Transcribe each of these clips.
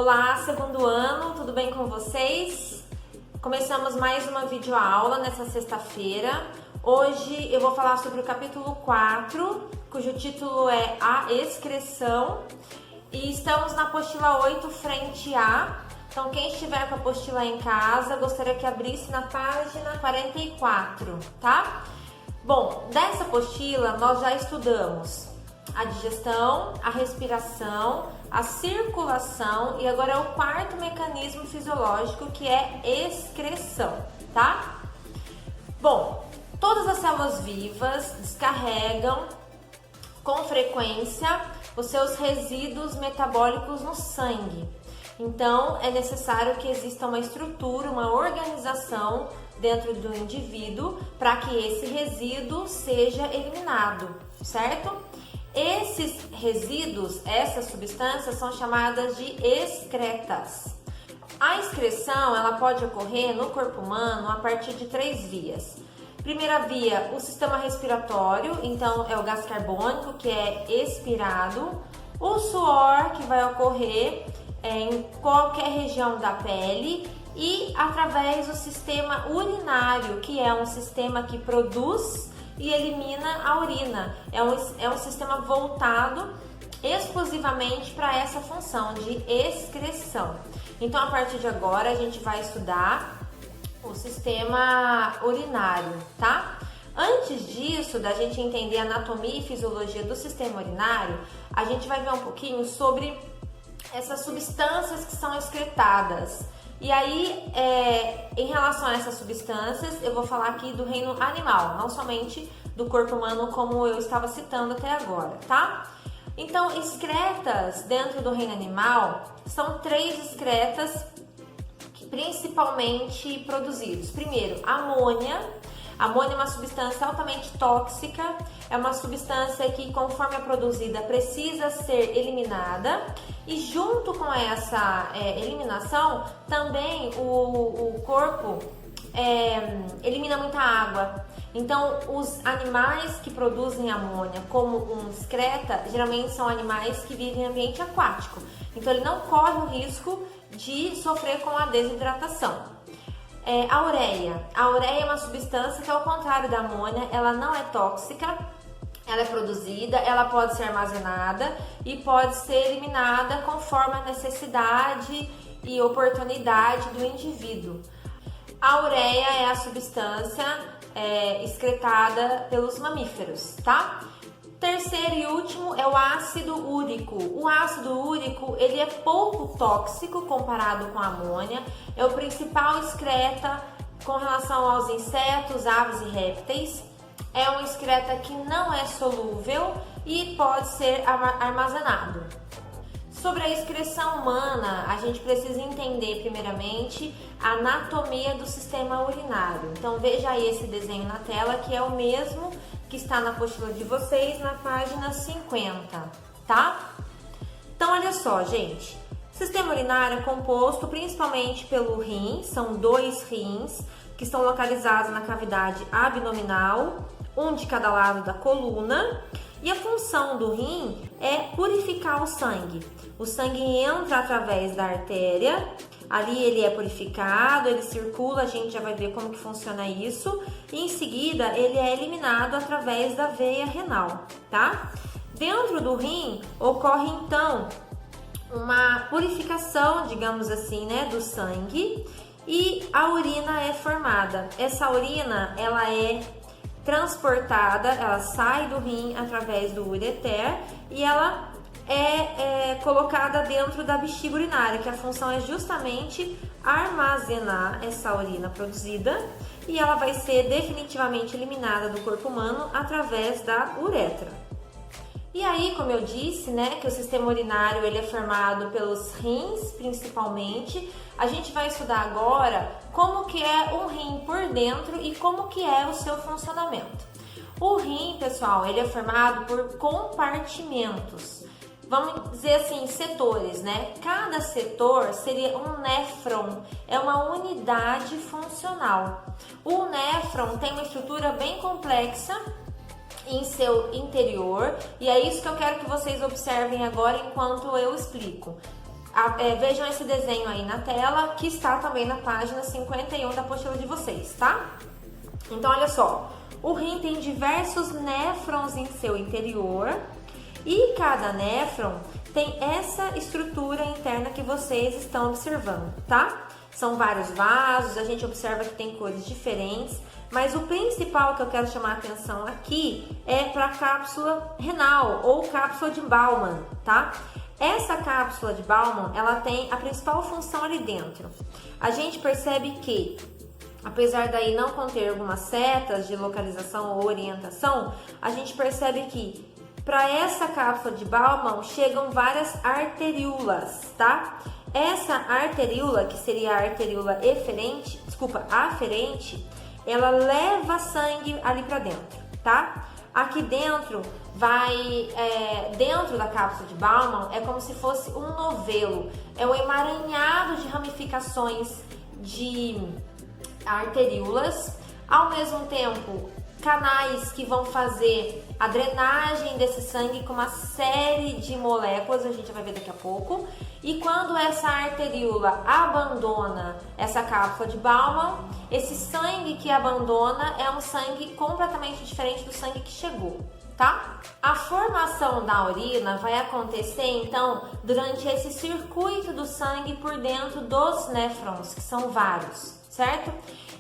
Olá, segundo ano, tudo bem com vocês? Começamos mais uma videoaula nessa sexta-feira. Hoje eu vou falar sobre o capítulo 4, cujo título é A Excreção. E estamos na apostila 8, frente A. Então, quem estiver com a apostila em casa, gostaria que abrisse na página 44, tá? Bom, dessa apostila nós já estudamos a digestão, a respiração, a circulação e agora é o quarto mecanismo fisiológico, que é excreção, tá? Bom, todas as células vivas descarregam com frequência os seus resíduos metabólicos no sangue. Então, é necessário que exista uma estrutura, uma organização dentro do indivíduo para que esse resíduo seja eliminado, certo? Esses resíduos, essas substâncias são chamadas de excretas. A excreção, ela pode ocorrer no corpo humano a partir de 3 vias. Primeira via, o sistema respiratório, então é o gás carbônico que é expirado. O suor, que vai ocorrer em qualquer região da pele, e através do sistema urinário, que é um sistema que produz e elimina a urina. É um sistema voltado exclusivamente para essa função de excreção. Então, a partir de agora, a gente vai estudar o sistema urinário, tá? Antes disso, da gente entender a anatomia e fisiologia do sistema urinário, a gente vai ver um pouquinho sobre essas substâncias que são excretadas. E aí, em relação a essas substâncias, eu vou falar aqui do reino animal, não somente do corpo humano, como eu estava citando até agora, tá? Então, excretas dentro do reino animal são 3 excretas principalmente produzidos. Primeiro, amônia. Amônia é uma substância altamente tóxica, é uma substância que, conforme é produzida, precisa ser eliminada, e junto com essa eliminação, também o corpo elimina muita água. Então, os animais que produzem amônia como um excreta, geralmente são animais que vivem em ambiente aquático. Então, ele não corre o risco de sofrer com a desidratação. A ureia. A ureia é uma substância que, ao contrário da amônia, ela não é tóxica, ela é produzida, ela pode ser armazenada e pode ser eliminada conforme a necessidade e oportunidade do indivíduo. A ureia é a substância excretada pelos mamíferos, tá? Terceiro e último é o ácido úrico. O ácido úrico, ele é pouco tóxico comparado com a amônia, é o principal excreta com relação aos insetos, aves e répteis. É um excreta que não é solúvel e pode ser armazenado. Sobre a excreção humana, a gente precisa entender primeiramente a anatomia do sistema urinário. Então veja aí esse desenho na tela, que é o mesmo que está na apostila de vocês, na página 50, tá? Então olha só, gente. O sistema urinário é composto principalmente pelo rim, são 2 rins que estão localizados na cavidade abdominal, um de cada lado da coluna. E a função do rim é purificar o sangue. O sangue entra através da artéria, ali ele é purificado, ele circula, a gente já vai ver como que funciona isso. E em seguida ele é eliminado através da veia renal, tá? Dentro do rim ocorre então uma purificação, digamos assim, né, do sangue, e a urina é formada. Essa urina, ela é transportada, ela sai do rim através do ureter e ela é colocada dentro da bexiga urinária, que a função é justamente armazenar essa urina produzida, e ela vai ser definitivamente eliminada do corpo humano através da uretra. E aí, como eu disse, né, que o sistema urinário ele é formado pelos rins, principalmente. A gente vai estudar agora como que é um rim por dentro e como que é o seu funcionamento. O rim, pessoal, ele é formado por compartimentos. Vamos dizer assim, setores, né? Cada setor seria um néfron, é uma unidade funcional. O néfron tem uma estrutura bem complexa em seu interior, e é isso que eu quero que vocês observem agora enquanto eu explico. Vejam esse desenho aí na tela, que está também na página 51 da apostila de vocês, tá? Então, olha só, o rim tem diversos néfrons em seu interior e cada néfron tem essa estrutura interna que vocês estão observando, tá? São vários vasos, a gente observa que tem cores diferentes, mas o principal que eu quero chamar a atenção aqui é para a cápsula renal ou cápsula de Bowman, tá? Essa cápsula de Bowman, ela tem a principal função ali dentro. A gente percebe que, apesar daí não conter algumas setas de localização ou orientação, a gente percebe que para essa cápsula de Bowman chegam várias arteríolas, tá? Essa arteríola, que seria a arteríola aferente, ela leva sangue ali para dentro, tá? Aqui dentro dentro da cápsula de Bowman é como se fosse um novelo, é um emaranhado de ramificações de arteríolas, ao mesmo tempo canais que vão fazer a drenagem desse sangue com uma série de moléculas, a gente vai ver daqui a pouco. E quando essa arteríola abandona essa cápsula de Bowman, esse sangue que abandona é um sangue completamente diferente do sangue que chegou, tá? A formação da urina vai acontecer, então, durante esse circuito do sangue por dentro dos néfrons, que são vários, certo?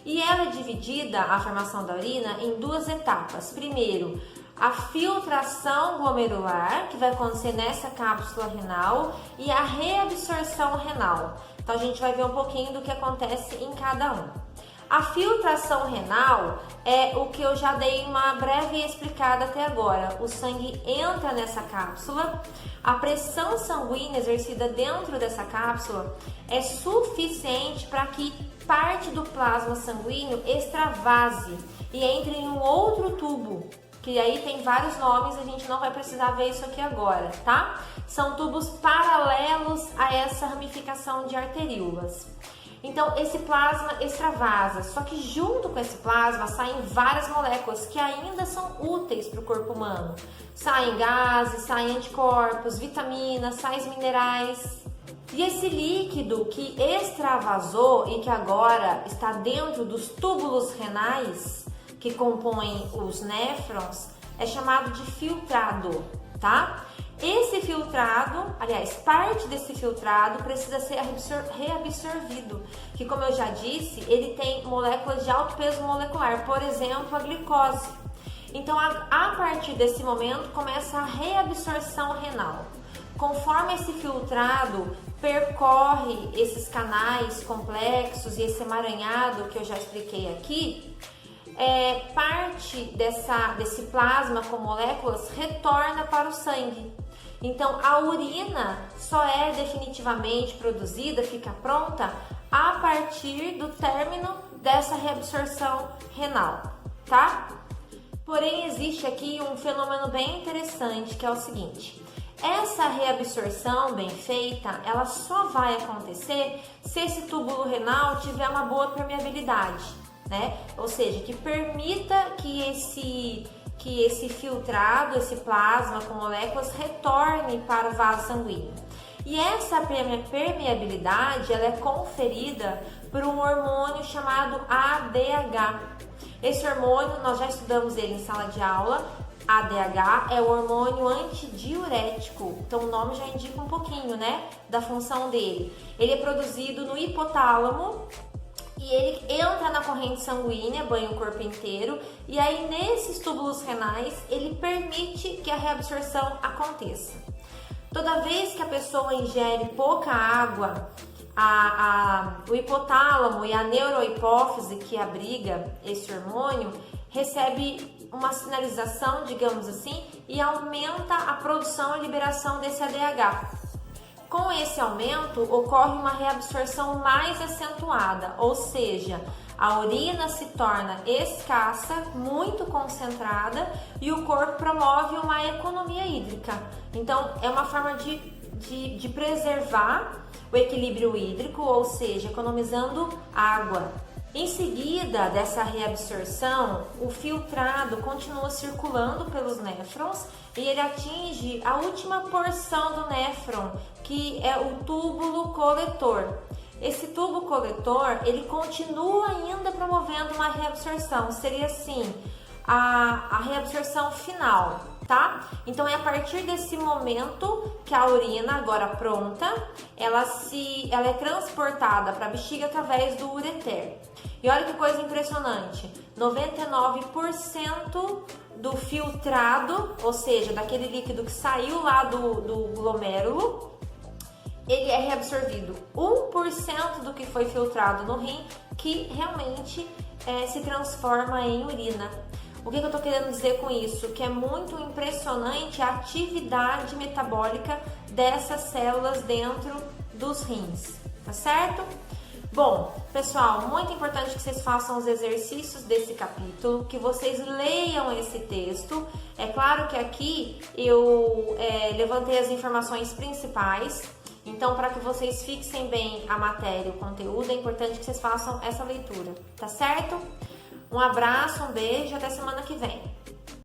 E ela é dividida, a formação da urina, em duas etapas. Primeiro, a filtração glomerular, que vai acontecer nessa cápsula renal, e a reabsorção renal. Então, a gente vai ver um pouquinho do que acontece em cada um. A filtração renal é o que eu já dei uma breve explicada até agora. O sangue entra nessa cápsula, a pressão sanguínea exercida dentro dessa cápsula é suficiente para que parte do plasma sanguíneo extravase e entre em um outro tubo, que aí tem vários nomes, a gente não vai precisar ver isso aqui agora, tá? São tubos paralelos a essa ramificação de arteríolas. Então, esse plasma extravasa, só que junto com esse plasma saem várias moléculas que ainda são úteis para o corpo humano. Saem gases, saem anticorpos, vitaminas, sais minerais. E esse líquido que extravasou e que agora está dentro dos túbulos renais, que compõem os néfrons, é chamado de filtrado, tá? Esse filtrado, aliás, parte desse filtrado precisa ser reabsorvido, que, como eu já disse, ele tem moléculas de alto peso molecular, por exemplo, a glicose. Então, a partir desse momento, começa a reabsorção renal. Conforme esse filtrado percorre esses canais complexos e esse emaranhado que eu já expliquei aqui, parte desse plasma com moléculas retorna para o sangue. Então, a urina só é definitivamente produzida, fica pronta, a partir do término dessa reabsorção renal, tá? Porém, existe aqui um fenômeno bem interessante, que é o seguinte: essa reabsorção bem feita, ela só vai acontecer se esse túbulo renal tiver uma boa permeabilidade, né? Ou seja, que permita que esse filtrado, esse plasma com moléculas retorne para o vaso sanguíneo. E essa permeabilidade, ela é conferida por um hormônio chamado ADH. Esse hormônio, nós já estudamos ele em sala de aula. ADH é o hormônio antidiurético, então o nome já indica um pouquinho, né, da função dele. Ele é produzido no hipotálamo e ele entra na corrente sanguínea, banha o corpo inteiro, e aí nesses túbulos renais ele permite que a reabsorção aconteça. Toda vez que a pessoa ingere pouca água, o hipotálamo e a neurohipófise, que abriga esse hormônio, recebe uma sinalização, digamos assim, e aumenta a produção e liberação desse ADH. Com esse aumento, ocorre uma reabsorção mais acentuada, ou seja, a urina se torna escassa, muito concentrada, e o corpo promove uma economia hídrica. Então, é uma forma de preservar o equilíbrio hídrico, ou seja, economizando água, Em seguida dessa reabsorção, o filtrado continua circulando pelos néfrons e ele atinge a última porção do néfron, que é o túbulo coletor. Esse tubo coletor, ele continua ainda promovendo uma reabsorção, seria assim, a reabsorção final, tá? Então é a partir desse momento que a urina, agora pronta, ela é transportada para a bexiga através do ureter. E olha que coisa impressionante, 99% do filtrado, ou seja, daquele líquido que saiu lá do glomérulo, ele é reabsorvido. 1% do que foi filtrado no rim que realmente se transforma em urina. O que eu estou querendo dizer com isso? Que é muito impressionante a atividade metabólica dessas células dentro dos rins, tá certo? Bom, pessoal, muito importante que vocês façam os exercícios desse capítulo, que vocês leiam esse texto. É claro que aqui eu levantei as informações principais, então para que vocês fixem bem a matéria, o conteúdo, é importante que vocês façam essa leitura, tá certo? Um abraço, um beijo, até semana que vem.